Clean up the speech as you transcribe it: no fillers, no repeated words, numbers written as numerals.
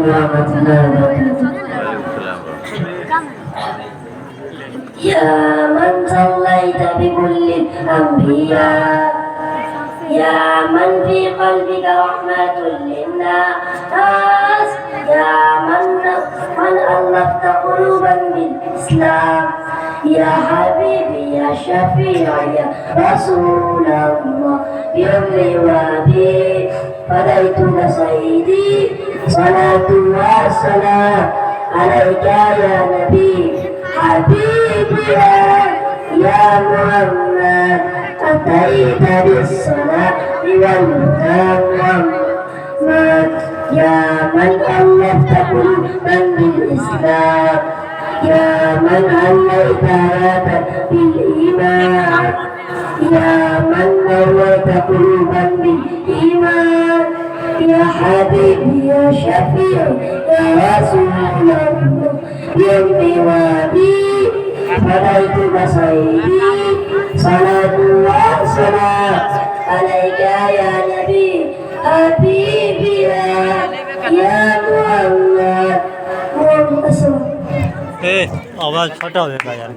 ورحمة الله وبركاته. يا من صليت بكل الأنبياء، يا من في قلبك رحمة للناس، يا من ألفت قلوبا بالإسلام، يا حبيبي يا شفيع يا رسول الله، بأمري وأبي فديتك سيدي، صلاة وسلام عليك يا نبي حبيبي يا محمد، أتيت بالصلاة والهدى، يا من ألفت قلوبا بالإسلام، يا من عليت آيات بالإيمان، يا من نورت قلوبا بالإيمان، يا حبيبي يا شفيع يا رسول الله، بأمري وأبي فديتك سيدي، صلاة وسلام عليك يا نبي حبيبي يا محمد। आवाज छोटा हो जाएगा यार।